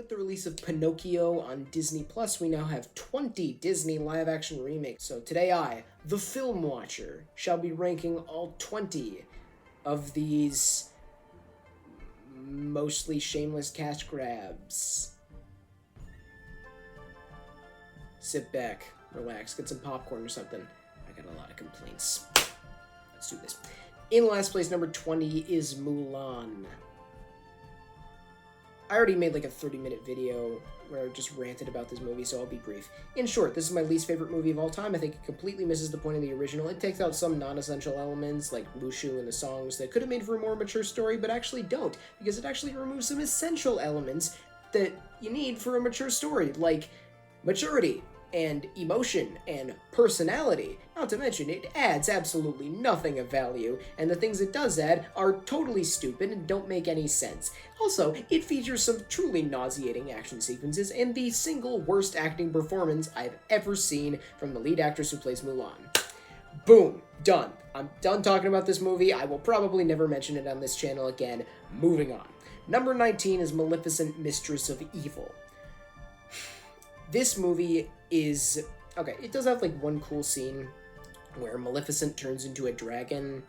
With the release of Pinocchio on Disney Plus, we now have 20 Disney live-action remakes. So today I, the film watcher, shall be ranking all 20 of these mostly shameless cash grabs. Sit back, relax, get some popcorn or something. I got a lot of complaints. Let's do this. In last place, number 20 is Mulan. I already made like a 30-minute video where I just ranted about this movie, so I'll be brief. In short, this is my least favorite movie of all time. I think it completely misses the point of the original. It takes out some non-essential elements, like Mushu and the songs, that could have made for a more mature story, but actually don't, because it actually removes some essential elements that you need for a mature story, like maturity, and emotion, and personality. Not to mention, it adds absolutely nothing of value, and the things it does add are totally stupid and don't make any sense. Also, it features some truly nauseating action sequences and the single worst acting performance I've ever seen from the lead actress who plays Mulan. Boom. Done. I'm done talking about this movie. I will probably never mention it on this channel again. Moving on. Number 19 is Maleficent, Mistress of Evil. This movie is... okay, it does have, like, one cool scene where Maleficent turns into a dragon.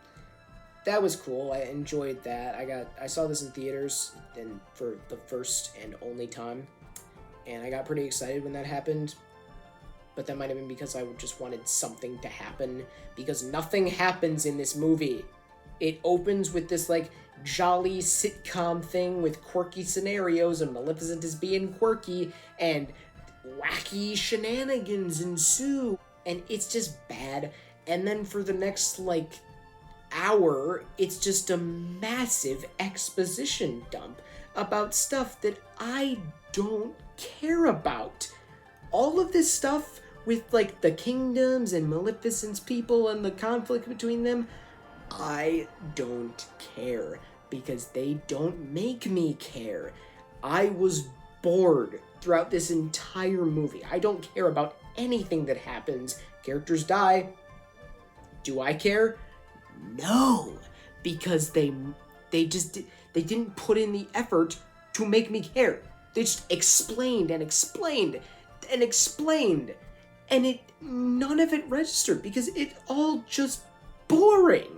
That was cool. I enjoyed that. I saw this in theaters and for the first and only time, and I got pretty excited when that happened. But that might have been because I just wanted something to happen, because nothing happens in this movie. It opens with this, like, jolly sitcom thing with quirky scenarios, and Maleficent is being quirky, and wacky shenanigans ensue, and it's just bad. And then for the next, like, hour, it's just a massive exposition dump about stuff that I don't care about. All of this stuff with, like, the kingdoms and Maleficent's people and the conflict between them, I don't care, because they don't make me care. I was bored throughout this entire movie. I don't care about anything that happens. Characters die. Do I care? No, because they didn't put in the effort to make me care. They just explained and explained and explained, and none of it registered because it's all just boring.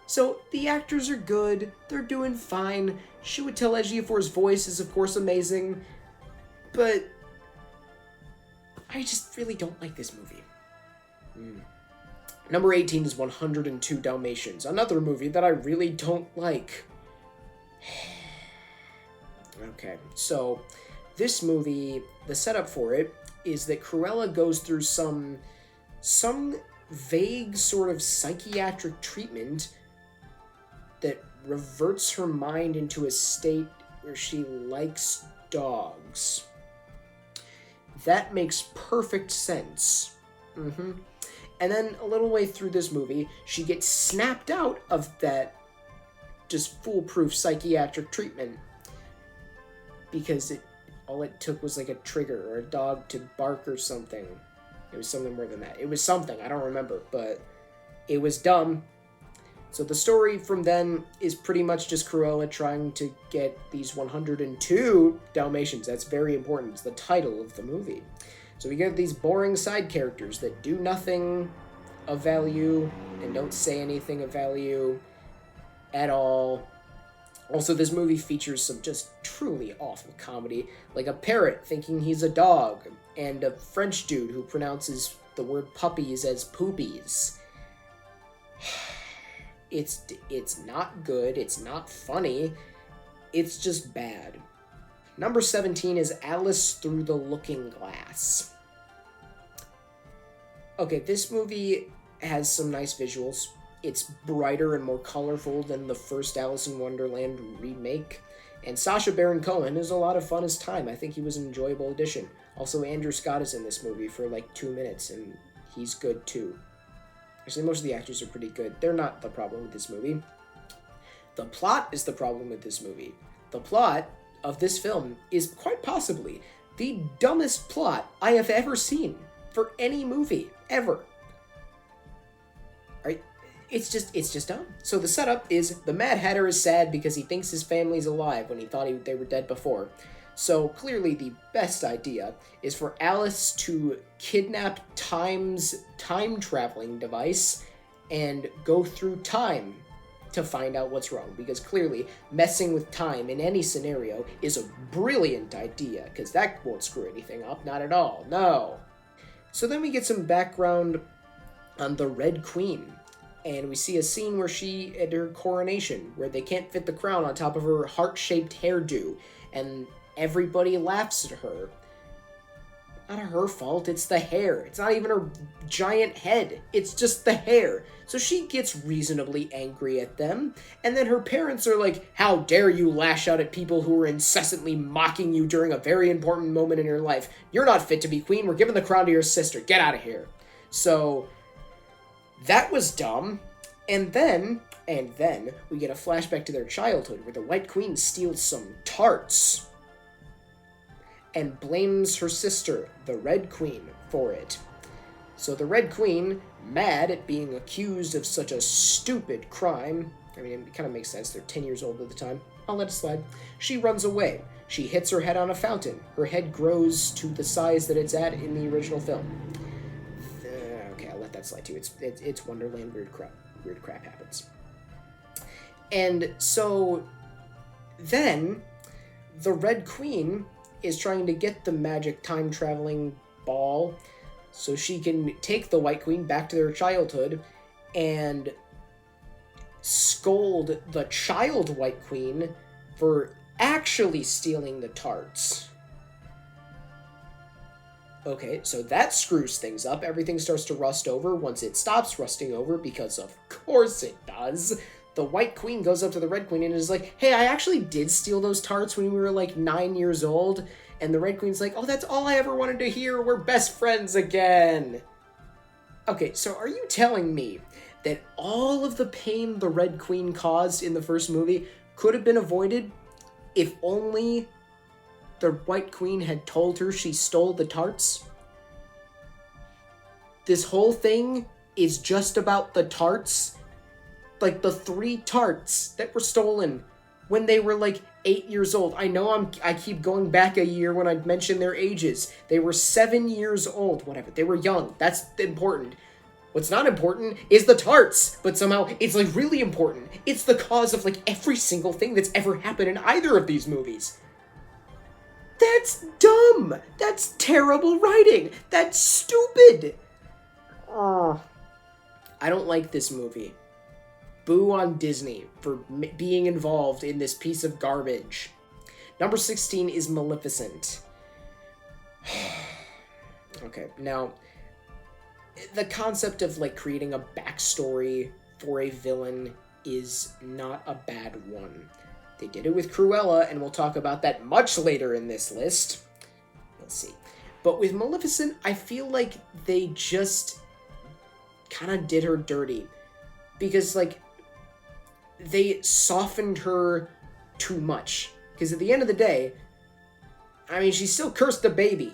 So the actors are good, they're doing fine. Chiwetel Ejiofor's voice is of course amazing, but I just really don't like this movie. Number 18 is 102 Dalmatians, another movie that I really don't like. Okay, so this movie, the setup for it is that Cruella goes through some vague sort of psychiatric treatment that reverts her mind into a state where she likes dogs. That makes perfect sense. And then a little way through this movie, she gets snapped out of that just foolproof psychiatric treatment because all it took was like a trigger or a dog to bark or something. It was something more than that. It was something, I don't remember, but it was dumb. So the story from then is pretty much just Cruella trying to get these 102 Dalmatians. That's very important. It's the title of the movie. So we get these boring side characters that do nothing of value and don't say anything of value at all. Also, this movie features some just truly awful comedy, like a parrot thinking he's a dog, and a French dude who pronounces the word puppies as poopies. It's not good, it's not funny, it's just bad. Number 17 is Alice Through the Looking Glass. Okay, this movie has some nice visuals. It's brighter and more colorful than the first Alice in Wonderland remake. And Sacha Baron Cohen is a lot of fun as time. I think he was an enjoyable addition. Also, Andrew Scott is in this movie for like 2 minutes, and he's good too. Actually, most of the actors are pretty good. They're not the problem with this movie. The plot is the problem with this movie. The plot of this film is quite possibly the dumbest plot I have ever seen for any movie, ever. Right? It's just dumb. So the setup is the Mad Hatter is sad because he thinks his family's alive when he thought they were dead before. So clearly the best idea is for Alice to kidnap Time's time-traveling device and go through time to find out what's wrong, because clearly messing with time in any scenario is a brilliant idea, because that won't screw anything up, not at all, no. So then we get some background on the Red Queen, and we see a scene where she, at her coronation, where they can't fit the crown on top of her heart-shaped hairdo, and everybody laughs at her. Not her fault, it's the hair. It's not even her giant head, it's just the hair. So she gets reasonably angry at them, and then her parents are like, how dare you lash out at people who are incessantly mocking you during a very important moment in your life. You're not fit to be queen, we're giving the crown to your sister, get out of here. So, that was dumb, and then we get a flashback to their childhood where the White Queen steals some tarts and blames her sister, the Red Queen, for it. So the Red Queen, mad at being accused of such a stupid crime, I mean, it kind of makes sense, they're 10 years old at the time, I'll let it slide, she runs away. She hits her head on a fountain. Her head grows to the size that it's at in the original film. Okay, I'll let that slide too. It's Wonderland, weird crap happens. And so then the Red Queen is trying to get the magic time-traveling ball so she can take the White Queen back to their childhood and scold the child White Queen for actually stealing the tarts. Okay, so that screws things up. Everything starts to rust over once it stops rusting over, because of course it does. The White Queen goes up to the Red Queen and is like, hey, I actually did steal those tarts when we were like 9 years old. And the Red Queen's like, oh, that's all I ever wanted to hear. We're best friends again. Okay, so are you telling me that all of the pain the Red Queen caused in the first movie could have been avoided if only the White Queen had told her she stole the tarts? This whole thing is just about the tarts? Like the 3 tarts that were stolen when they were like 8 years old. I know I keep going back a year when I mention their ages. They were 7 years old, whatever. They were young. That's important. What's not important is the tarts, but somehow it's like really important. It's the cause of like every single thing that's ever happened in either of these movies. That's dumb. That's terrible writing. That's stupid. I don't like this movie. Boo on Disney for being involved in this piece of garbage. Number 16 is Maleficent. Okay, now, the concept of like creating a backstory for a villain is not a bad one. They did it with Cruella, and we'll talk about that much later in this list. Let's see. But with Maleficent, I feel like they just kind of did her dirty. Because, like, they softened her too much. Because at the end of the day, I mean, she still cursed the baby.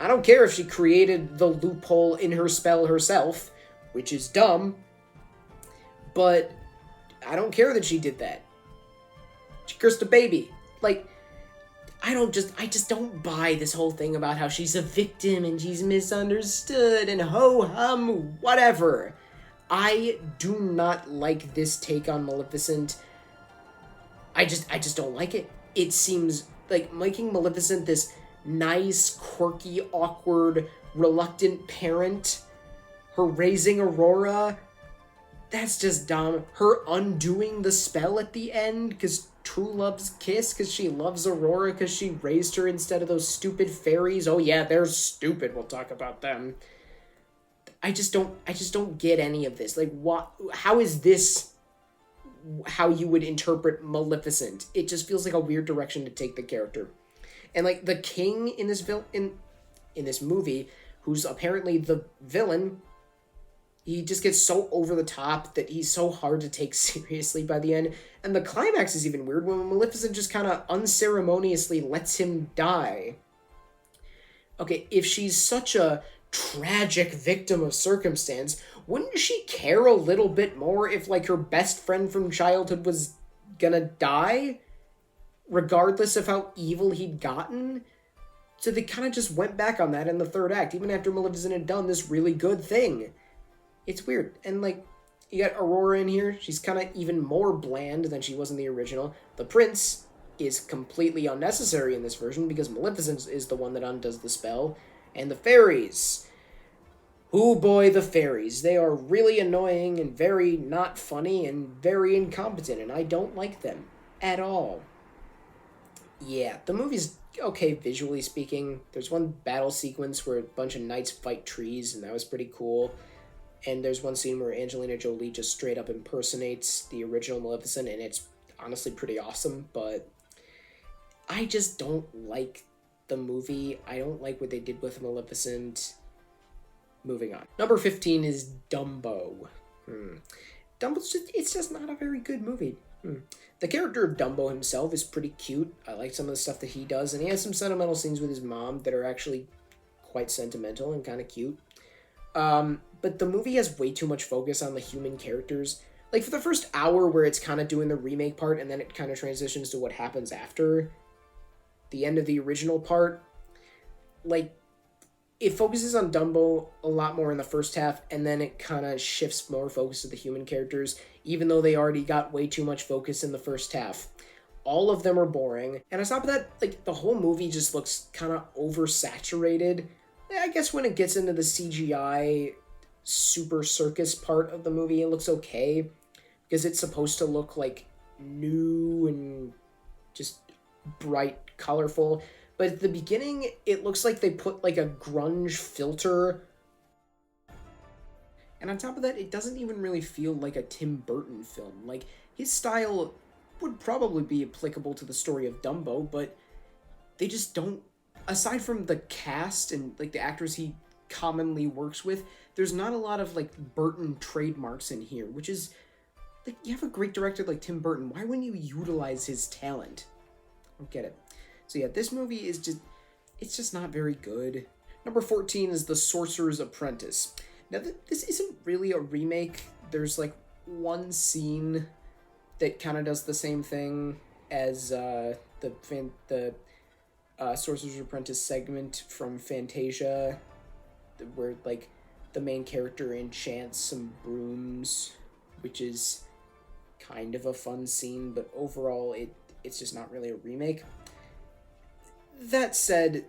I don't care if she created the loophole in her spell herself, which is dumb, but I don't care that she did that. She cursed a baby. Like, I just don't buy this whole thing about how she's a victim and she's misunderstood and ho-hum, whatever. I do not like this take on Maleficent. I just don't like it. It seems like making Maleficent this nice, quirky, awkward, reluctant parent, her raising Aurora, that's just dumb. Her undoing the spell at the end because true love's kiss, because she loves Aurora because she raised her instead of those stupid fairies. Oh yeah, they're stupid. We'll talk about them. I just don't get any of this. Like, what? How is this how you would interpret Maleficent? It just feels like a weird direction to take the character. And like the king in this in this movie, who's apparently the villain, he just gets so over the top that he's so hard to take seriously by the end. And the climax is even weird when Maleficent just kind of unceremoniously lets him die. Okay, if she's such a tragic victim of circumstance, wouldn't she care a little bit more if, like, her best friend from childhood was gonna die? regardless of how evil he'd gotten. So they kind of just went back on that in the third act, even after Maleficent had done this really good thing. It's weird. And, like, you got Aurora in here. She's kind of even more bland than she was in the original. The prince is completely unnecessary in this version because Maleficent is the one that undoes the spell. And the fairies. Oh boy, the fairies. They are really annoying and very not funny and very incompetent, and I don't like them at all. Yeah, the movie's okay visually speaking. There's one battle sequence where a bunch of knights fight trees, and that was pretty cool. And there's one scene where Angelina Jolie just straight up impersonates the original Maleficent, and it's honestly pretty awesome, but I just don't like the movie. I don't like what they did with Maleficent. Moving on. Number 15 is Dumbo. Dumbo's it's just not a very good movie. The character of Dumbo himself is pretty cute. I like some of the stuff that he does, and he has some sentimental scenes with his mom that are actually quite sentimental and kind of cute. But the movie has way too much focus on the human characters. Like, for the first hour where it's kind of doing the remake part, and then it kind of transitions to what happens after the end of the original part, like, it focuses on Dumbo a lot more in the first half, and then it kind of shifts more focus to the human characters, even though they already got way too much focus in the first half. All of them are boring, and on top of that, like, the whole movie just looks kind of oversaturated. I guess when it gets into the CGI super circus part of the movie, it looks okay, because it's supposed to look, like, new and just bright, colorful. But at the beginning, it looks like they put, like, a grunge filter. And on top of that, it doesn't even really feel like a Tim Burton film. Like, his style would probably be applicable to the story of Dumbo, but they just don't... Aside from the cast and, like, the actors he commonly works with, there's not a lot of, like, Burton trademarks in here, which is... Like, you have a great director like Tim Burton. Why wouldn't you utilize his talent? I don't get it. So yeah, this movie is just, it's just not very good. Number 14 is The Sorcerer's Apprentice. Now, this isn't really a remake. There's, like, one scene that kind of does the same thing as the Sorcerer's Apprentice segment from Fantasia, where, like, the main character enchants some brooms, which is kind of a fun scene, but overall, it's just not really a remake. That said,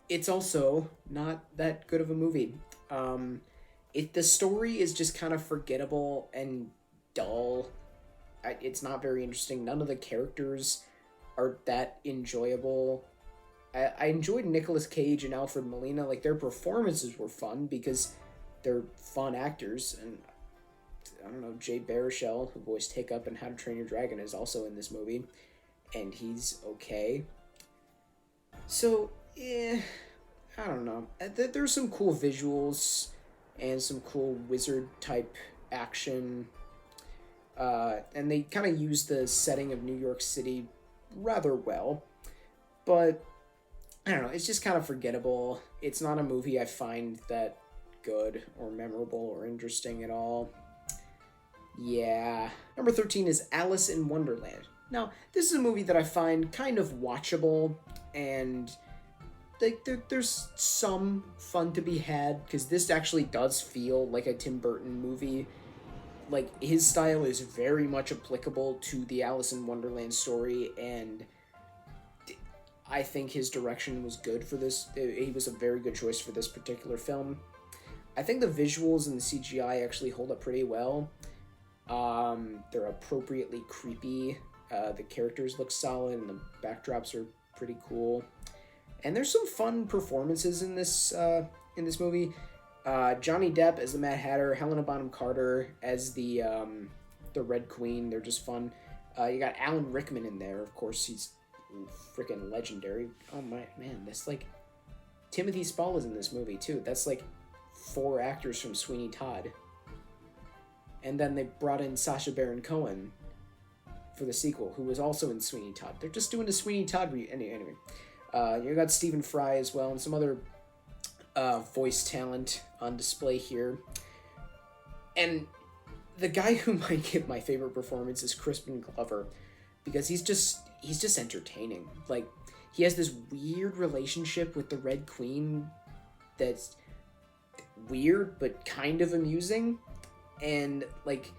it's also not that good of a movie. The story is just kind of forgettable and dull. It's not very interesting. None of the characters are that enjoyable. I enjoyed Nicolas Cage and Alfred Molina. Like, their performances were fun because they're fun actors. And, I don't know, Jay Baruchel, who voiced Hiccup in How to Train Your Dragon, is also in this movie. And he's okay. So, I don't know. There's some cool visuals and some cool wizard-type action. And they kind of use the setting of New York City rather well. But, I don't know, it's just kind of forgettable. It's not a movie I find that good or memorable or interesting at all. Yeah. Number 13 is Alice in Wonderland. Now, this is a movie that I find kind of watchable, and like there's some fun to be had, because this actually does feel like a Tim Burton movie. Like, his style is very much applicable to the Alice in Wonderland story, and I think his direction was good for this. He was a very good choice for this particular film. I think the visuals and the CGI actually hold up pretty well. They're appropriately creepy. The characters look solid, and the backdrops are pretty cool. And there's some fun performances in this movie. Johnny Depp as the Mad Hatter, Helena Bonham Carter as the Red Queen. They're just fun. You got Alan Rickman in there. Of course, he's freaking legendary. Oh my man, that's like Timothy Spall is in this movie too. That's like 4 actors from Sweeney Todd. And then they brought in Sacha Baron Cohen for the sequel, who was also in Sweeney Todd. They're just doing a Sweeney Todd anyway. You got Stephen Fry as well, and some other voice talent on display here. And the guy who might get my favorite performance is Crispin Glover, because he's just he's just entertaining. Like, he has this weird relationship with the Red Queen that's weird but kind of amusing. And, like,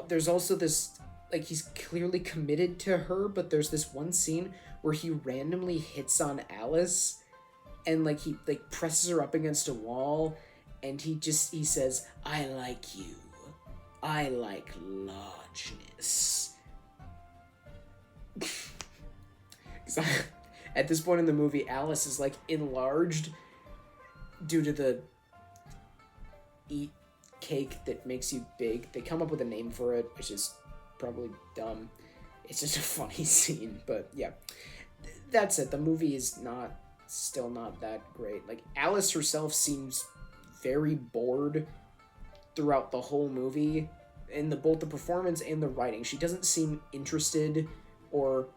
there's also this, like, he's clearly committed to her, but there's this one scene where he randomly hits on Alice, and, like, he, like, presses her up against a wall, and he says, "I like you. I like largeness." At this point in the movie, Alice is, like, enlarged due to the eat cake that makes you big. They come up with a name for it, which is probably dumb. It's just a funny scene, but yeah. That's it. The movie is still not that great. Like, Alice herself seems very bored throughout the whole movie, in both the performance and the writing. She doesn't seem interested or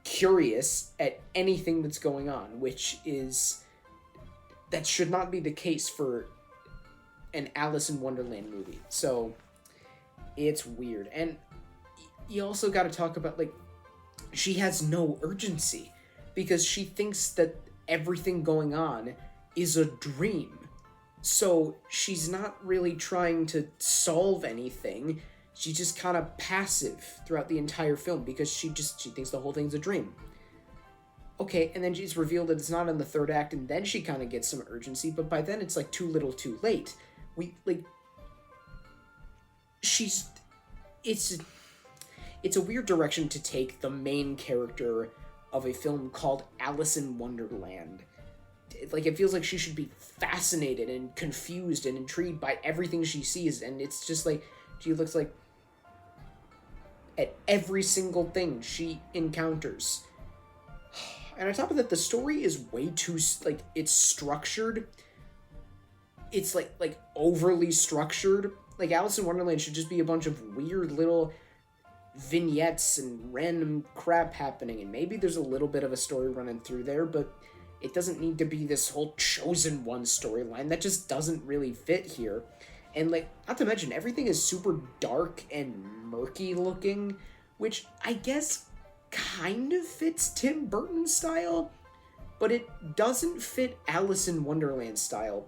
curious at anything that's going on, that should not be the case for an Alice in Wonderland movie. So it's weird. And you also got to talk about, like, she has no urgency because she thinks that everything going on is a dream. So she's not really trying to solve anything. She's just kind of passive throughout the entire film because she thinks the whole thing's a dream. Okay, and then she's revealed that it's not in the third act, and then she kind of gets some urgency, but by then it's, like, too little too late. It's a weird direction to take the main character of a film called Alice in Wonderland. Like, it feels like she should be fascinated and confused and intrigued by everything she sees, and it's just like, she looks like at every single thing she encounters. And on top of that, the story is way too, like, it's structured. It's, like overly structured. Like, Alice in Wonderland should just be a bunch of weird little vignettes and random crap happening, and maybe there's a little bit of a story running through there, but it doesn't need to be this whole chosen one storyline. That just doesn't really fit here. And, like, not to mention, everything is super dark and murky looking, which I guess kind of fits Tim Burton's style, but it doesn't fit Alice in Wonderland style.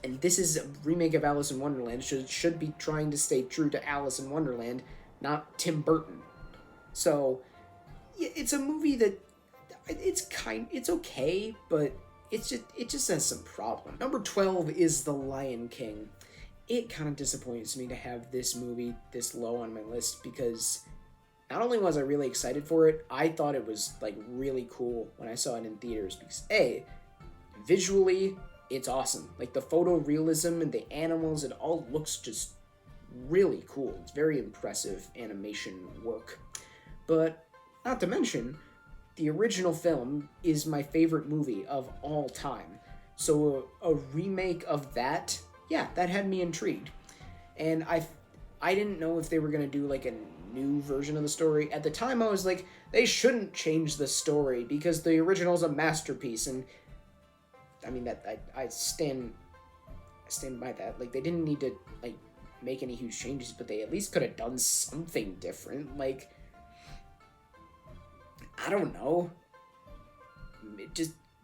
And this is a remake of Alice in Wonderland, should be trying to stay true to Alice in Wonderland, not Tim Burton. So, yeah, it's a movie that it's okay, but it just has some problem. Number 12 is The Lion King. It kind of disappoints me to have this movie this low on my list because not only was I really excited for it, I thought it was, like, really cool when I saw it in theaters because visually, it's awesome. Like, the photorealism and the animals, it all looks just really cool. It's very impressive animation work. But not to mention, the original film is my favorite movie of all time. So a remake of that, yeah, that had me intrigued. And I didn't know if they were going to do, like, a new version of the story. At the time, I was like, they shouldn't change the story because the original is a masterpiece. And I mean, that I stand by that. Like, they didn't need to, like, make any huge changes, but they at least could have done something different. Like, I don't know.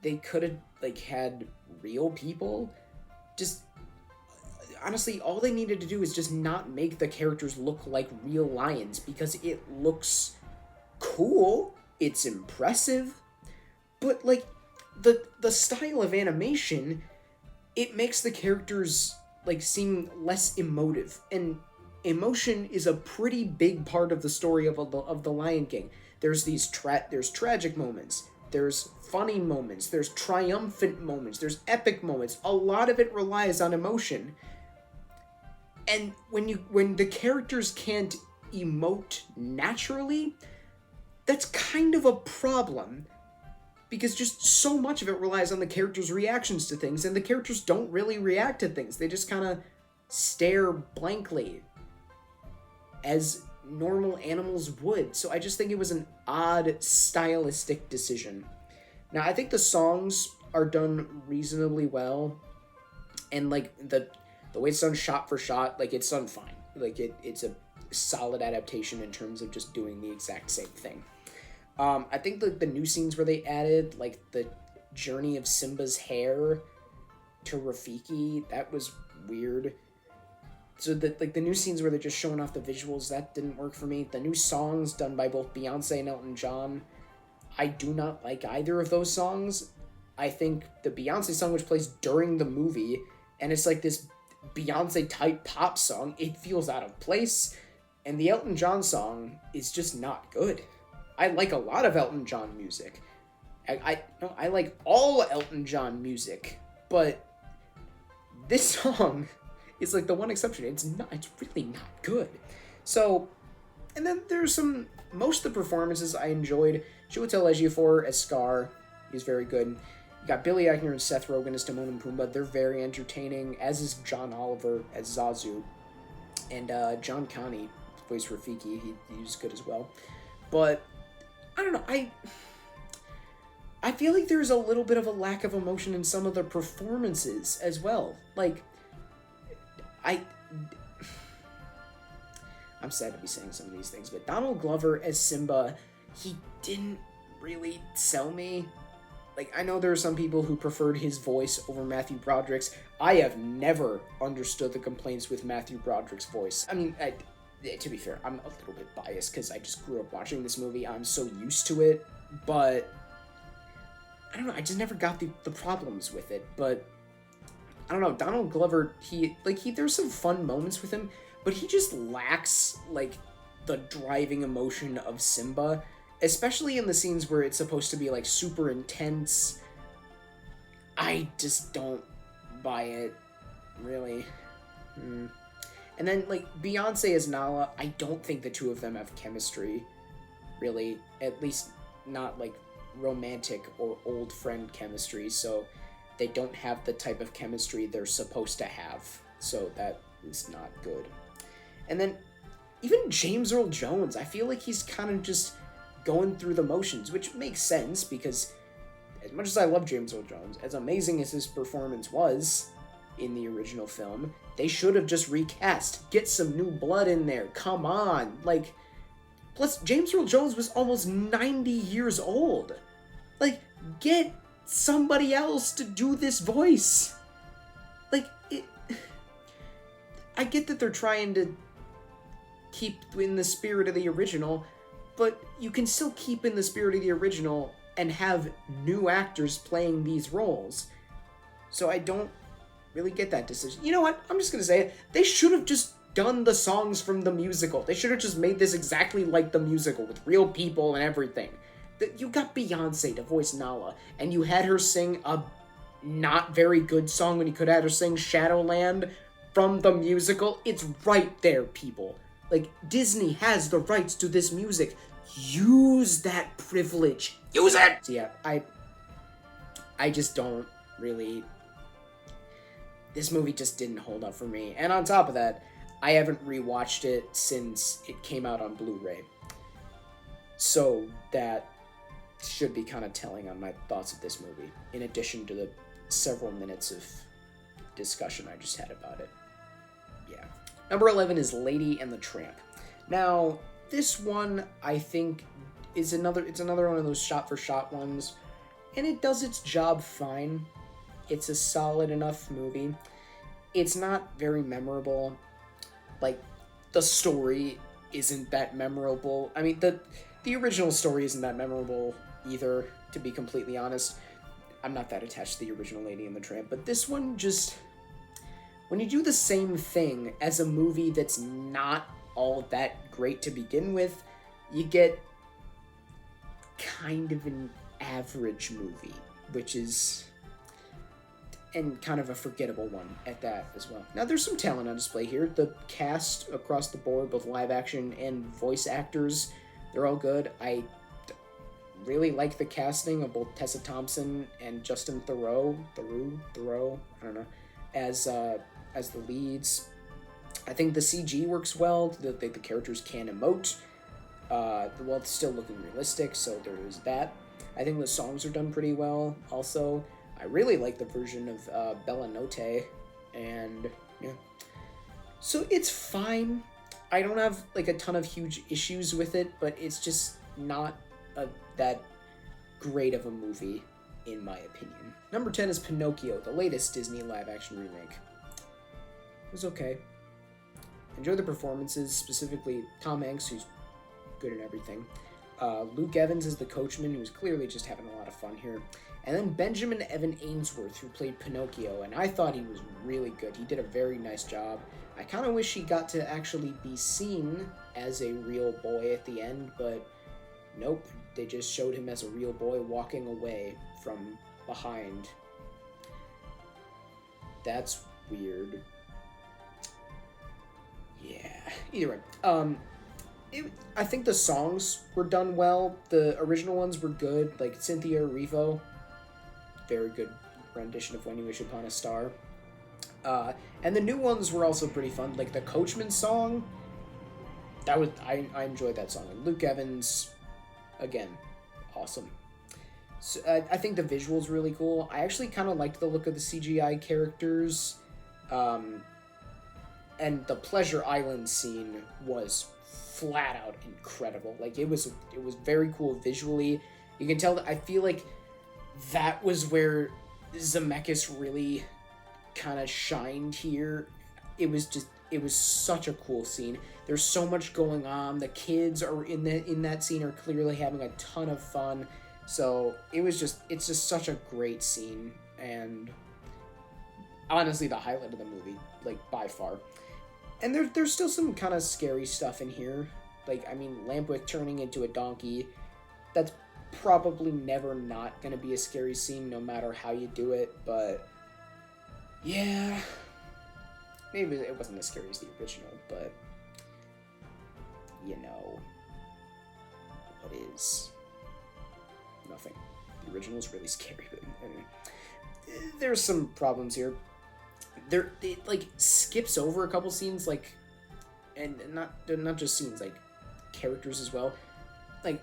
They could have, like, had real people. Just, honestly, all they needed to do is just not make the characters look like real lions, because it looks cool, it's impressive, but, like, the style of animation, it makes the characters, like, seem less emotive, and emotion is a pretty big part of the story of the Lion King. There's there's tragic moments, there's funny moments, there's triumphant moments, there's epic moments. A lot of it relies on emotion. And when the characters can't emote naturally, that's kind of a problem. Because just so much of it relies on the characters' reactions to things, and the characters don't really react to things. They just kind of stare blankly, as normal animals would. So I just think it was an odd stylistic decision. Now, I think the songs are done reasonably well, and, like, the way it's done shot for shot, like, it's done fine. Like, it's a solid adaptation in terms of just doing the exact same thing. I think the new scenes where they added, like, the journey of Simba's hair to Rafiki, that was weird. So the new scenes where they're just showing off the visuals, that didn't work for me. The new songs done by both Beyonce and Elton John, I do not like either of those songs. I think the Beyonce song, which plays during the movie, and it's like this Beyonce type pop song, it feels out of place. And the Elton John song is just not good. I like a lot of Elton John music. I like all Elton John music, but this song is like the one exception. It's really not good. So, and then there's most of the performances I enjoyed. Chiwetel Ejiofor as Scar, he's very good. You got Billy Eichner and Seth Rogen as Timon and Pumbaa. They're very entertaining, as is John Oliver as Zazu. And John Connie plays Rafiki. He's good as well. But, I don't know, I feel like there's a little bit of a lack of emotion in some of the performances as well. Like, I'm sad to be saying some of these things, but Donald Glover as Simba, he didn't really sell me. Like, I know there are some people who preferred his voice over Matthew Broderick's. I have never understood the complaints with Matthew Broderick's voice. I mean, to be fair, I'm a little bit biased because I just grew up watching this movie. I'm so used to it, but I don't know, I just never got the problems with it. But I don't know, Donald Glover, there's some fun moments with him, but he just lacks, like, the driving emotion of Simba, especially in the scenes where it's supposed to be, like, super intense. I just don't buy it, really. And then, like, Beyonce as Nala, I don't think the two of them have chemistry, really. At least not, like, romantic or old friend chemistry, so they don't have the type of chemistry they're supposed to have, so that is not good. And then, even James Earl Jones, I feel like he's kind of just going through the motions, which makes sense, because as much as I love James Earl Jones, as amazing as his performance was in the original film, they should have just recast. Get some new blood in there, come on. Like, plus, James Earl Jones was almost 90 years old. Like, get somebody else to do this voice. Like, I get that they're trying to keep in the spirit of the original, but you can still keep in the spirit of the original and have new actors playing these roles. So I don't really get that decision. You know what? I'm just gonna say it. They should have just done the songs from the musical. They should have just made this exactly like the musical, with real people and everything. You got Beyonce to voice Nala, and you had her sing a not very good song when you could have had her sing Shadowland from the musical. It's right there, people. Like, Disney has the rights to this music. Use that privilege. Use it! So yeah, I just don't really... This movie just didn't hold up for me. And on top of that, I haven't rewatched it since it came out on Blu-ray. So that should be kind of telling on my thoughts of this movie, in addition to the several minutes of discussion I just had about it. Yeah. Number 11 is Lady and the Tramp. Now, this one, I think, it's another one of those shot-for-shot ones, and it does its job fine. It's a solid enough movie. It's not very memorable. Like, the story isn't that memorable. I mean, the original story isn't that memorable either, to be completely honest. I'm not that attached to the original Lady and the Tramp, but this one just... When you do the same thing as a movie that's not all that great to begin with, you get kind of an average movie, which is... and kind of a forgettable one at that as well. Now, there's some talent on display here. The cast across the board, both live action and voice actors, they're all good. I really like the casting of both Tessa Thompson and Justin Theroux, I don't know, as the leads. I think the CG works well. The characters can emote. Well, it's still looking realistic, so there is that. I think the songs are done pretty well, also. I really like the version of Bella Notte, and yeah. So it's fine. I don't have, like, a ton of huge issues with it, but it's just not a that great of a movie, in my opinion. Number 10 is Pinocchio, the latest Disney live-action remake. It was okay. Enjoy the performances, specifically Tom Hanks, who's good in everything. Luke Evans is the coachman, who's clearly just having a lot of fun here. And then Benjamin Evan Ainsworth, who played Pinocchio, and I thought he was really good. He did a very nice job. I kind of wish he got to actually be seen as a real boy at the end, but nope. They just showed him as a real boy walking away from behind. That's weird. Yeah. Either way. I think the songs were done well. The original ones were good. Like Cynthia Erivo, very good rendition of When You Wish Upon a Star. And the new ones were also pretty fun. Like the Coachman song, I enjoyed that song. And Luke Evans, again, awesome. So, I think the visual's really cool. I actually kind of liked the look of the CGI characters. And the Pleasure Island scene was flat out incredible. Like it was very cool visually. You can tell that I feel like that was where Zemeckis really kind of shined here. It was such a cool scene. There's so much going on. The kids are in that scene are clearly having a ton of fun. So it's just such a great scene, and honestly the highlight of the movie, like by far. And there's still some kind of scary stuff in here. Like, I mean, Lampwick turning into a donkey, that's probably never not going to be a scary scene no matter how you do it, but yeah, maybe it wasn't as scary as the original, but you know, what is? Nothing. The original is really scary, but there's some problems here. It like skips over a couple scenes, like, and not just scenes, like characters as well. Like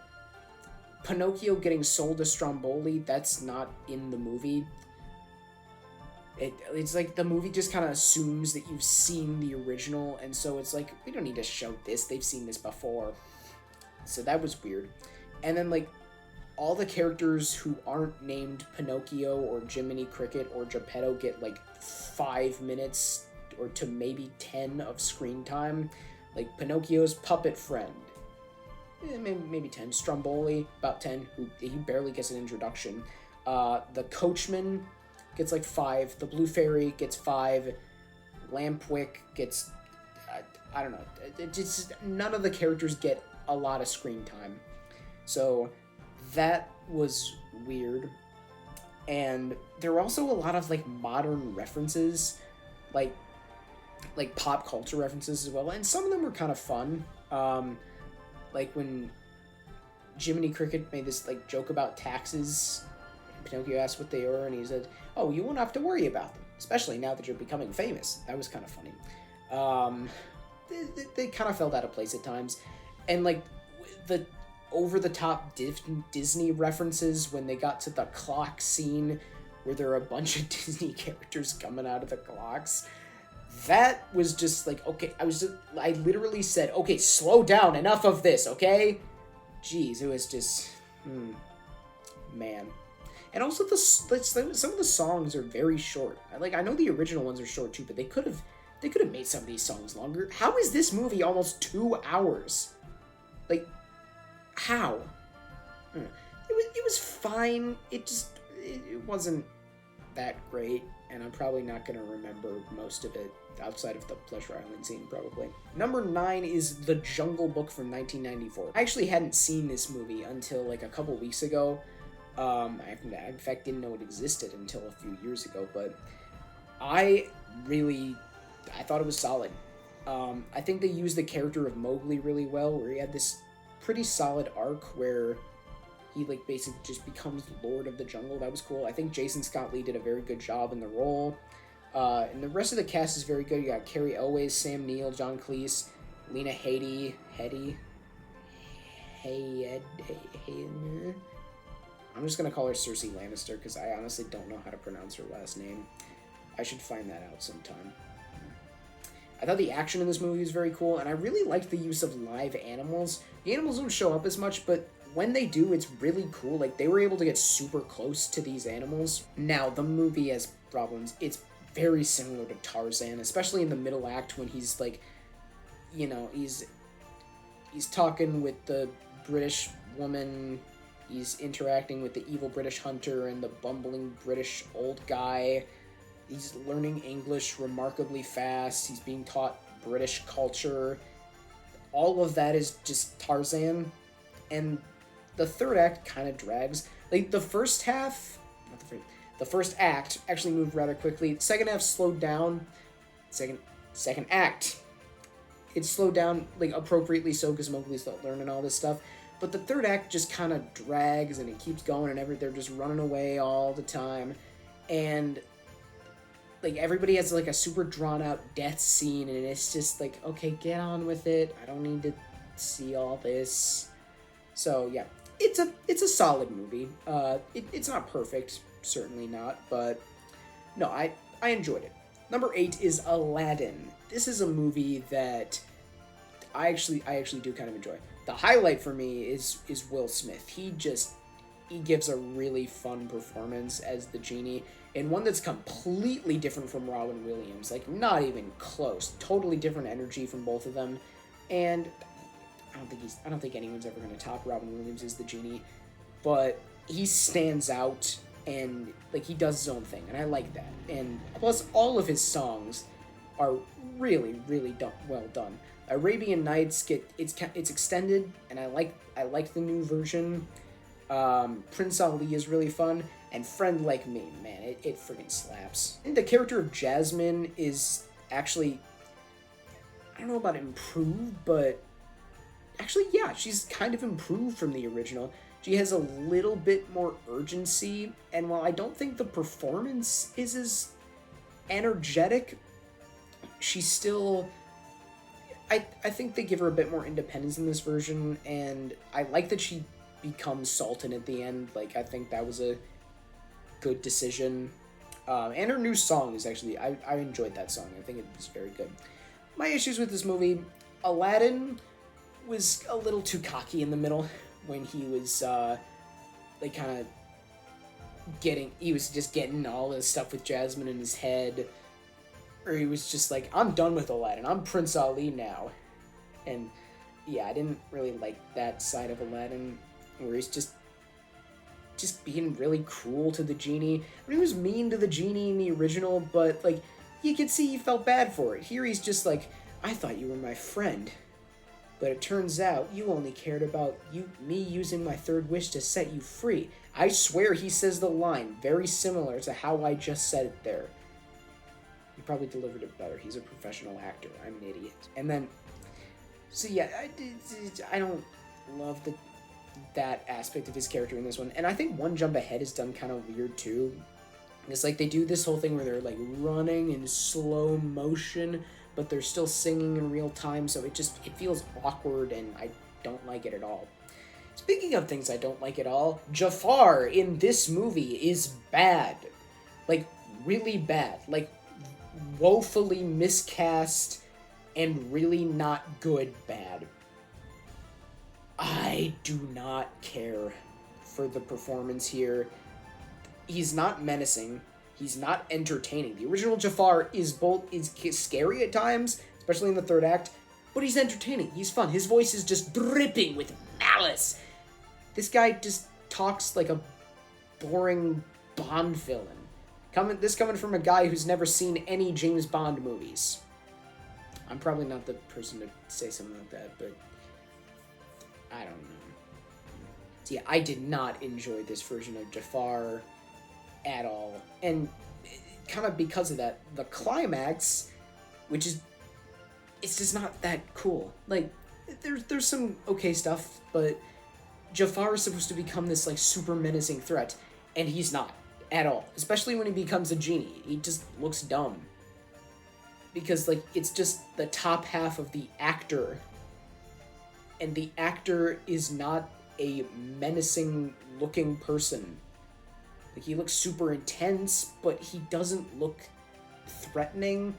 Pinocchio getting sold to Stromboli, that's not in the movie. It's like the movie just kind of assumes that you've seen the original, and so it's like, we don't need to show this, they've seen this before. So that was weird. And then like all the characters who aren't named Pinocchio or Jiminy Cricket or Geppetto get like 5 minutes or to maybe 10 of screen time. Like Pinocchio's puppet friend, maybe 10. Stromboli, about 10, who he barely gets an introduction. The coachman gets like 5. The Blue Fairy gets 5. Lampwick gets, I don't know. None of the characters get a lot of screen time. So that was weird. And there were also a lot of like modern references, like pop culture references as well, and some of them were kind of fun. Like when Jiminy Cricket made this like joke about taxes, Pinocchio asked what they were, and he said, "Oh, you won't have to worry about them, especially now that you're becoming famous." That was kind of funny. They kind of felt out of place at times, and like the over-the-top Disney references when they got to the clock scene where there are a bunch of Disney characters coming out of the clocks. That was just like, okay, I literally said, okay, slow down, enough of this, okay? Jeez, it was just, man. And also some of the songs are very short. I know the original ones are short too, but they could have made some of these songs longer. How is this movie almost 2 hours? Like, how? It was fine. It wasn't that great, and I'm probably not going to remember most of it outside of the Pleasure Island scene, probably. Number 9 is The Jungle Book from 1994. I actually hadn't seen this movie until like a couple weeks ago. I in fact didn't know it existed until a few years ago, but I thought it was solid. I think they used the character of Mowgli really well, where he had this pretty solid arc where he like basically just becomes Lord of the Jungle. That was cool. I think Jason Scott Lee did a very good job in the role. And the rest of the cast is very good. You got Carrie Elways, Sam Neill, John Cleese, Lena Headey. I'm just gonna call her Cersei Lannister because I honestly don't know how to pronounce her last name. I should find that out sometime. I thought the action in this movie was very cool, and I really liked the use of live animals. The animals don't show up as much, but when they do, it's really cool. Like, they were able to get super close to these animals. Now, the movie has problems. It's very similar to Tarzan, especially in the middle act when he's like, you know, he's talking with the British woman, he's interacting with the evil British hunter and the bumbling British old guy. He's learning English remarkably fast. He's being taught British culture. All of that is just Tarzan. And the third act kind of drags. Like, the first half, the first act actually moved rather quickly. The second half slowed down. Second act, it slowed down, like, appropriately so, because Mowgli's learning all this stuff. But the third act just kind of drags, and it keeps going, and they're just running away all the time. And, like, everybody has, like, a super drawn-out death scene, and it's just like, okay, get on with it. I don't need to see all this. So, yeah, it's a solid movie. It's not perfect, certainly not, but no, I enjoyed it. Number 8 is Aladdin. This is a movie that I actually do kind of enjoy. The highlight for me is Will Smith. He gives a really fun performance as the genie, and one that's completely different from Robin Williams. Like, not even close. Totally different energy from both of them, and I don't think anyone's ever going to top Robin Williams as the genie, but he stands out, and, like, he does his own thing, and I like that. And plus, all of his songs are really, really well done. Arabian Nights it's extended, and I like the new version. Prince Ali is really fun, and Friend Like Me, man, it friggin' slaps. And the character of Jasmine is actually, I don't know about improved, but actually, yeah, she's kind of improved from the original. She has a little bit more urgency, and while I don't think the performance is as energetic, she's still... I think they give her a bit more independence in this version, and I like that she becomes Sultan at the end. Like, I think that was a good decision. And her new song is actually... I enjoyed that song. I think it was very good. My issues with this movie, Aladdin was a little too cocky in the middle when he was, like, kind of he was just getting all this stuff with Jasmine in his head, or he was just like, I'm done with Aladdin, I'm Prince Ali now. And, yeah, I didn't really like that side of Aladdin, where he's just being really cruel to the genie. I mean, he was mean to the genie in the original, but, like, you could see he felt bad for it. Here he's just like, I thought you were my friend, but it turns out you only cared about me using my third wish to set you free. I swear he says the line very similar to how I just said it there. He probably delivered it better. He's a professional actor. I'm an idiot. And then, so yeah, I don't love that aspect of his character in this one. And I think One Jump Ahead is done kind of weird too. It's like they do this whole thing where they're like running in slow motion, but they're still singing in real time, so it feels awkward, and I don't like it at all. Speaking of things I don't like at all, Jafar in this movie is bad. Like, really bad. Like, woefully miscast and really not good bad. I do not care for the performance here. He's not menacing. He's not entertaining. The original Jafar is scary at times, especially in the third act, but he's entertaining. He's fun. His voice is just dripping with malice. This guy just talks like a boring Bond villain. Coming from a guy who's never seen any James Bond movies. I'm probably not the person to say something like that, but I don't know. So yeah, I did not enjoy this version of Jafar at all, and kind of because of that, the climax, it's just not that cool. Like, there's some okay stuff, but Jafar is supposed to become this, like, super menacing threat, and he's not at all. Especially when he becomes a genie, he just looks dumb, because, like, it's just the top half of the actor, and the actor is not a menacing looking person. Like, he looks super intense, but he doesn't look threatening.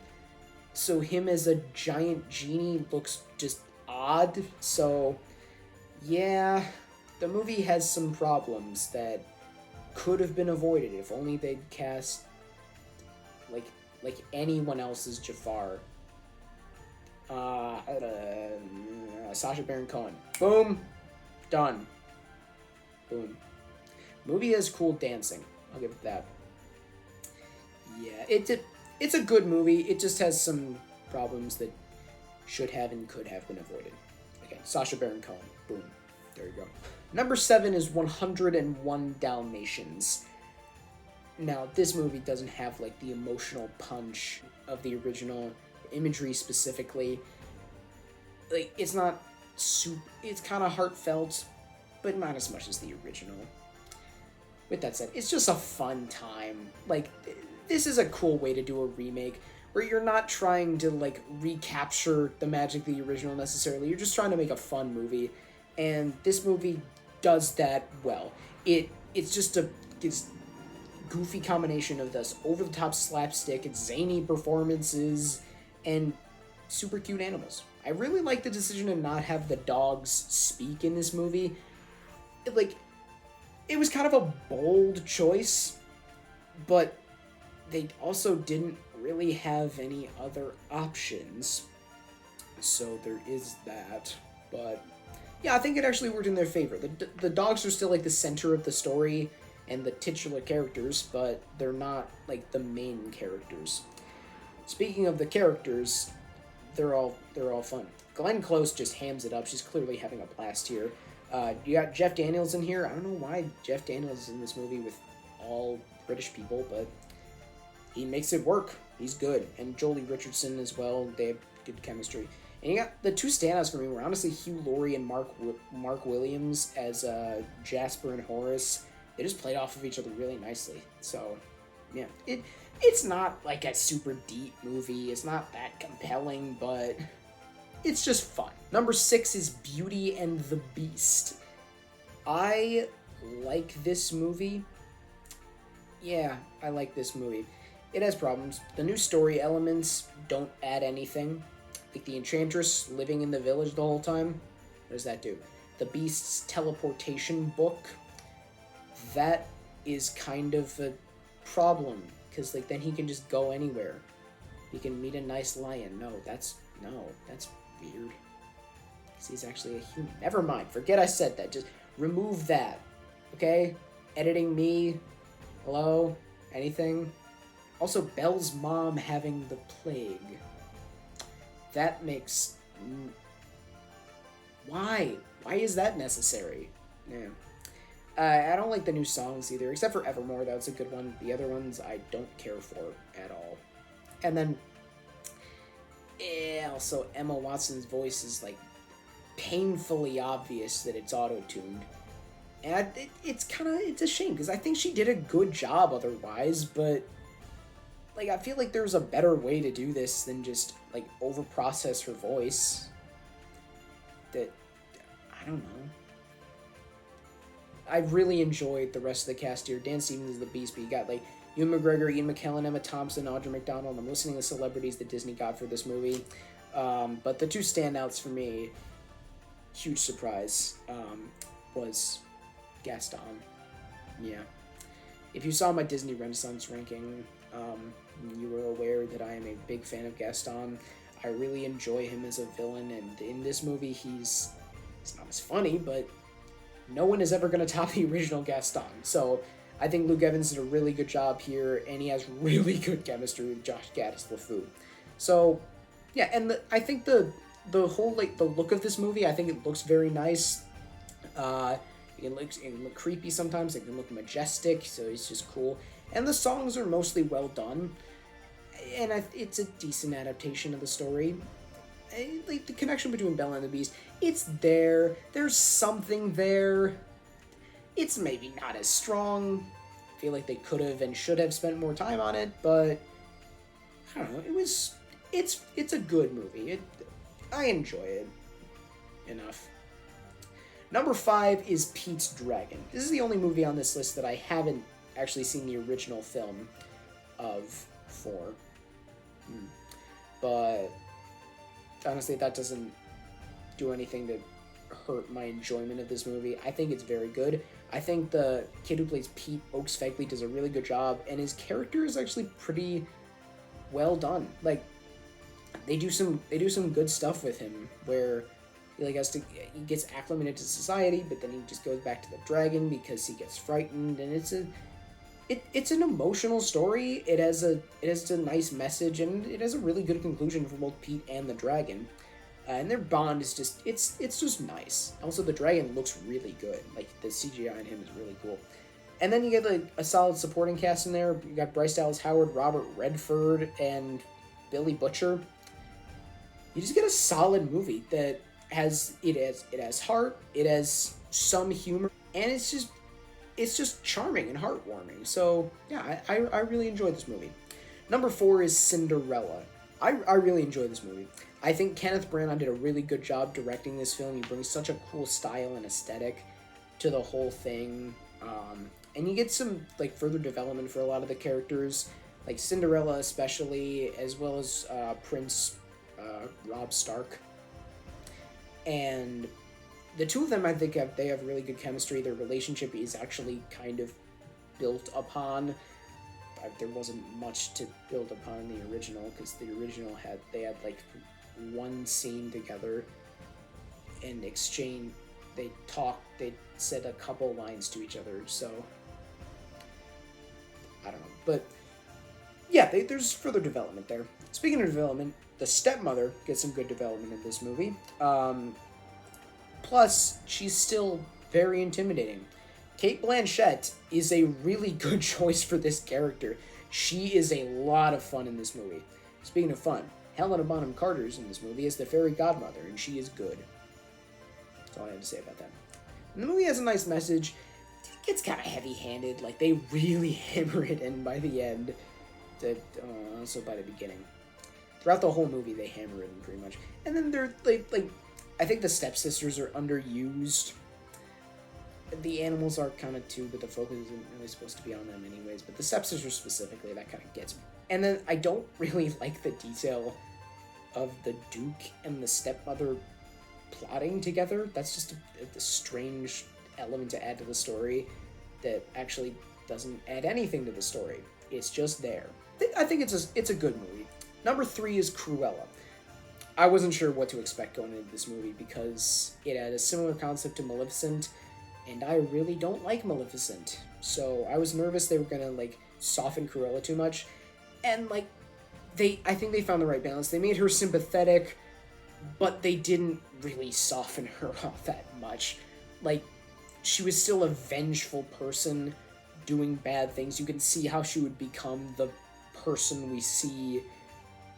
So him as a giant genie looks just odd. So, yeah, the movie has some problems that could have been avoided if only they'd cast like anyone else's Jafar. Sacha Baron Cohen. Boom. Done. Boom. Movie has cool dancing. I'll give it that. Yeah, it's a good movie. It just has some problems that should have and could have been avoided. Okay, Sacha Baron Cohen. Boom. There you go. Number 7 is 101 Dalmatians. Now, this movie doesn't have, like, the emotional punch of the original, imagery specifically. Like, it's not it's kind of heartfelt, but not as much as the original. With that said, it's just a fun time. Like, this is a cool way to do a remake, where you're not trying to, like, recapture the magic of the original necessarily. You're just trying to make a fun movie, and this movie does that well. It's just it's goofy combination of this over-the-top slapstick, it's zany performances, and super cute animals. I really like the decision to not have the dogs speak in this movie. It was kind of a bold choice, but they also didn't really have any other options. So there is that. But yeah, I think it actually worked in their favor. The dogs are still like the center of the story and the titular characters, but they're not like the main characters. Speaking of the characters, they're all fun. Glenn Close just hams it up. She's clearly having a blast here. You got Jeff Daniels in here. I don't know why Jeff Daniels is in this movie with all British people, but he makes it work. He's good. And Jolie Richardson as well. They have good chemistry. And you got the two standouts for me were honestly Hugh Laurie and Mark Williams as Jasper and Horace. They just played off of each other really nicely. So, yeah. It's not like a super deep movie. It's not that compelling, but it's just fun. Number 6 is Beauty and the Beast. I like this movie. Yeah, I like this movie. It has problems. The new story elements don't add anything. Like the Enchantress living in the village the whole time. What does that do? The Beast's teleportation book. That is kind of a problem. Because like then he can just go anywhere. He can meet a nice lion. No, that's weird. Because he's actually a human. Never mind. Forget I said that. Just remove that. Okay? Editing me. Hello? Anything? Also, Belle's mom having the plague. That makes... Why? Why is that necessary? Yeah. I don't like the new songs either, except for Evermore. That was a good one. The other ones I don't care for at all. And then... also, Emma Watson's voice is, like, painfully obvious that it's auto-tuned. And it's a shame, because I think she did a good job otherwise, but... like, I feel like there's a better way to do this than just, like, over-process her voice. That, I don't know. I really enjoyed the rest of the cast here. Dan Stevens is the Beast, but you got, like, Ewan McGregor, Ian McKellen, Emma Thompson, Audra McDonald. I'm listening to celebrities that Disney got for this movie. But the two standouts for me, huge surprise, was Gaston. Yeah. If you saw my Disney Renaissance ranking... you were aware that I am a big fan of Gaston. I really enjoy him as a villain, and in this movie, he's not as funny, but no one is ever going to top the original Gaston. So I think Luke Evans did a really good job here, and he has really good chemistry with Josh Gad's LeFou. So, yeah, and I think the whole, like, the look of this movie, I think it looks very nice. It can look creepy sometimes, it can look majestic, so it's just cool. And the songs are mostly well done, and it's a decent adaptation of the story. Like, the connection between Belle and the Beast, it's there. There's something there. It's maybe not as strong. I feel like they could have and should have spent more time on it, but I don't know. It's a good movie. I enjoy it enough. Number 5 is Pete's Dragon. This is the only movie on this list that I haven't actually seen the original film of for. But honestly, that doesn't do anything to hurt my enjoyment of this movie. I think it's very good. I think the kid who plays Pete Oakes-Fegley does a really good job, and his character is actually pretty well done. Like, they do some good stuff with him where he he gets acclimated to society, but then he just goes back to the dragon because he gets frightened, and it's an emotional story. It has a nice message, and it has a really good conclusion for both Pete and the dragon. And their bond is it's just nice. Also, the dragon looks really good. Like, the CGI on him is really cool. And then you get like a solid supporting cast in there. You got Bryce Dallas Howard, Robert Redford, and Billy Butcher. You just get a solid movie that has heart, it has some humor, and it's just charming and heartwarming. So yeah, I really enjoyed this movie. Number 4 is Cinderella. I really enjoyed this movie. I think Kenneth Branagh did a really good job directing this film. He brings such a cool style and aesthetic to the whole thing. And you get some like further development for a lot of the characters, like Cinderella especially, as well as Prince Rob Stark. And the two of them, I think, they have really good chemistry. Their relationship is actually kind of built upon. There wasn't much to build upon in the original, because the original had like one scene together and exchange. They said a couple lines to each other. So I don't know, but yeah, there's further development there. Speaking of development, the stepmother gets some good development in this movie. Plus, she's still very intimidating. Cate Blanchett is a really good choice for this character. She is a lot of fun in this movie. Speaking of fun, Helena Bonham Carter's in this movie as the fairy godmother, and she is good. That's all I have to say about that. And the movie has a nice message. It gets kind of heavy-handed. Like, they really hammer it in by the end. Also by the beginning. Throughout the whole movie, they hammer it in pretty much. And then they're, like I think the stepsisters are underused. The animals are kind of too, but the focus isn't really supposed to be on them anyways. But the stepsisters specifically, that kind of gets me. And then I don't really like the detail of the Duke and the stepmother plotting together. That's just a strange element to add to the story that actually doesn't add anything to the story. It's just there. I think it's a good movie. Number 3 is Cruella. I wasn't sure what to expect going into this movie because it had a similar concept to Maleficent, and I really don't like Maleficent. So I was nervous they were gonna like soften Cruella too much, and like I think they found the right balance. They made her sympathetic, but they didn't really soften her up that much. Like, she was still a vengeful person doing bad things. You can see how she would become the person we see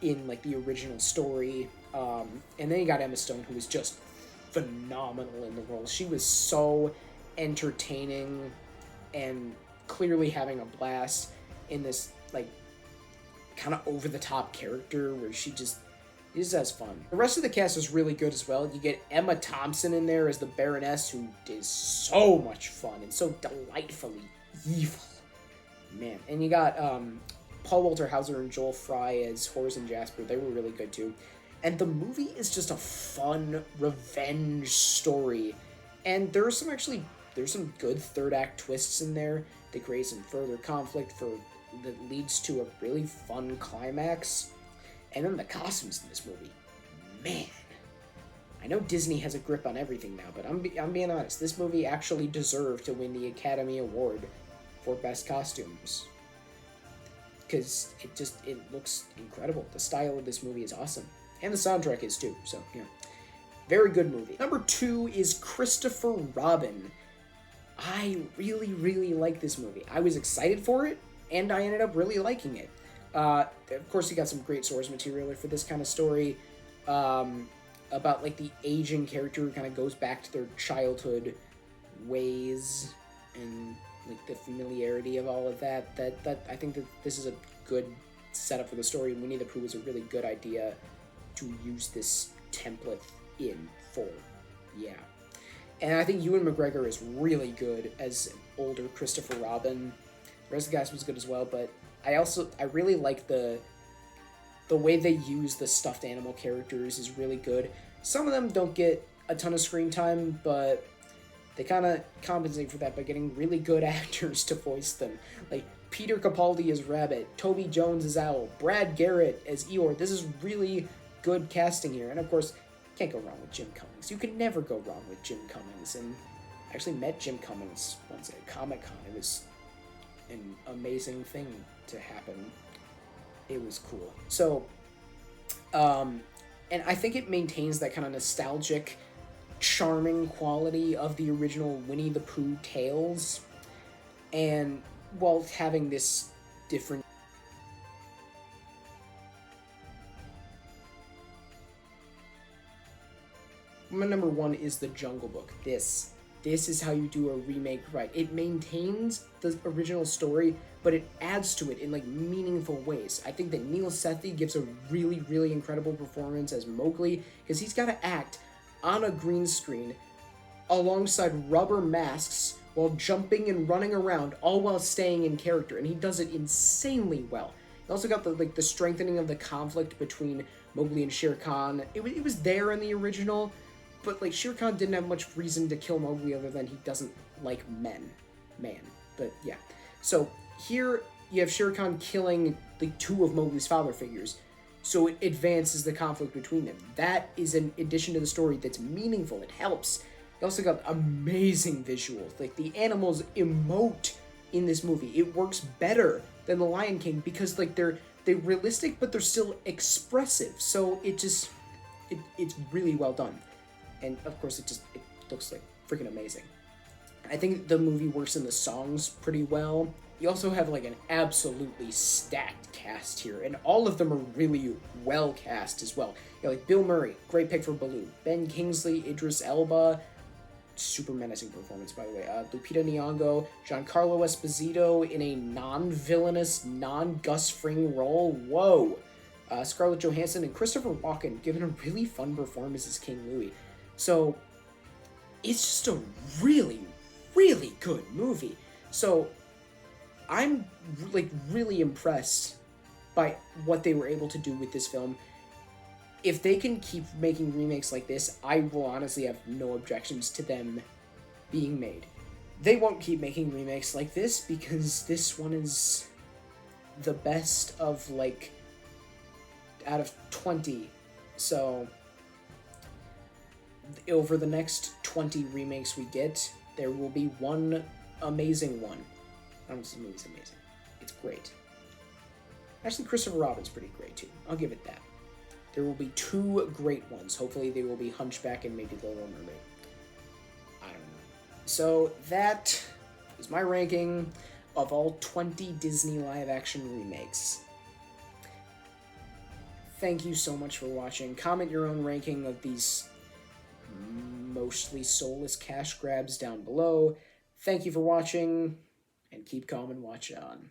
in like the original story. And then you got Emma Stone, who was just phenomenal in the role. She was so entertaining and clearly having a blast in this like kind of over-the-top character where she just has fun. The rest of the cast is really good as well. You get Emma Thompson in there as the Baroness, who is so much fun and so delightfully evil. Man. And you got Paul Walter Hauser and Joel Fry as Horace and Jasper. They were really good too. And the movie is just a fun revenge story. And there's some good third act twists in there that create some further conflict that leads to a really fun climax. And then the costumes in this movie, man. I know Disney has a grip on everything now, but I'm being honest. This movie actually deserved to win the Academy Award for Best Costumes. Because it looks incredible. The style of this movie is awesome. And the soundtrack is too, so yeah. Very good movie. Number 2 is Christopher Robin. I really, really like this movie. I was excited for it, and I ended up really liking it. Of course, you got some great source material for this kind of story. About like the aging character who kind of goes back to their childhood ways and like the familiarity of all of that. That I think that this is a good setup for the story. Winnie the Pooh was a really good idea to use this template in for. Yeah. And I think Ewan McGregor is really good as older Christopher Robin. The rest of the cast was good as well, but I really like the way they use the stuffed animal characters is really good. Some of them don't get a ton of screen time, but they kind of compensate for that by getting really good actors to voice them. Like Peter Capaldi as Rabbit, Toby Jones as Owl, Brad Garrett as Eeyore. This is really good casting here. And of course, can't go wrong with Jim Cummings. You can never go wrong with Jim Cummings. And I actually met Jim Cummings once at Comic-Con. It was an amazing thing to happen. It was cool. So, and I think it maintains that kind of nostalgic, charming quality of the original Winnie the Pooh tales, and while having this different. My number one is The Jungle Book. This is how you do a remake right. It maintains the original story, but it adds to it in like meaningful ways. I think that Neil Sethi gives a really, really incredible performance as Mowgli, because he's got to act on a green screen alongside rubber masks while jumping and running around, all while staying in character, and he does it insanely well. He also got the strengthening of the conflict between Mowgli and Shere Khan. It was there in the original, but like Shere Khan didn't have much reason to kill Mowgli other than he doesn't like man. But yeah. So here you have Shere Khan killing the two of Mowgli's father figures, so it advances the conflict between them. That is an addition to the story that's meaningful. It helps. You also got amazing visuals. Like, the animals emote in this movie. It works better than The Lion King because, like, they're realistic, but they're still expressive. So it's really well done. And, of course, it looks, like, freaking amazing. I think the movie works in the songs pretty well. You also have, like, an absolutely stacked cast here, and all of them are really well cast as well. You know, like, Bill Murray, great pick for Baloo. Ben Kingsley, Idris Elba, super menacing performance, by the way. Lupita Nyong'o, Giancarlo Esposito in a non-villainous, non-Gus Fring role. Whoa! Scarlett Johansson and Christopher Walken giving a really fun performance as King Louie. So, it's just a really, really good movie. So, I'm like really impressed by what they were able to do with this film. If they can keep making remakes like this, I will honestly have no objections to them being made. They won't keep making remakes like this because this one is the best of, like, out of 20. So over the next 20 remakes we get, there will be one amazing one. I don't know if this movie's amazing. It's great. Actually, Christopher Robin's pretty great too. I'll give it that. There will be two great ones. Hopefully they will be Hunchback and maybe The Little Mermaid. I don't know. So that is my ranking of all 20 Disney live-action remakes. Thank you so much for watching. Comment your own ranking of these mostly soulless cash grabs down below. Thank you for watching, and keep calm and watch on.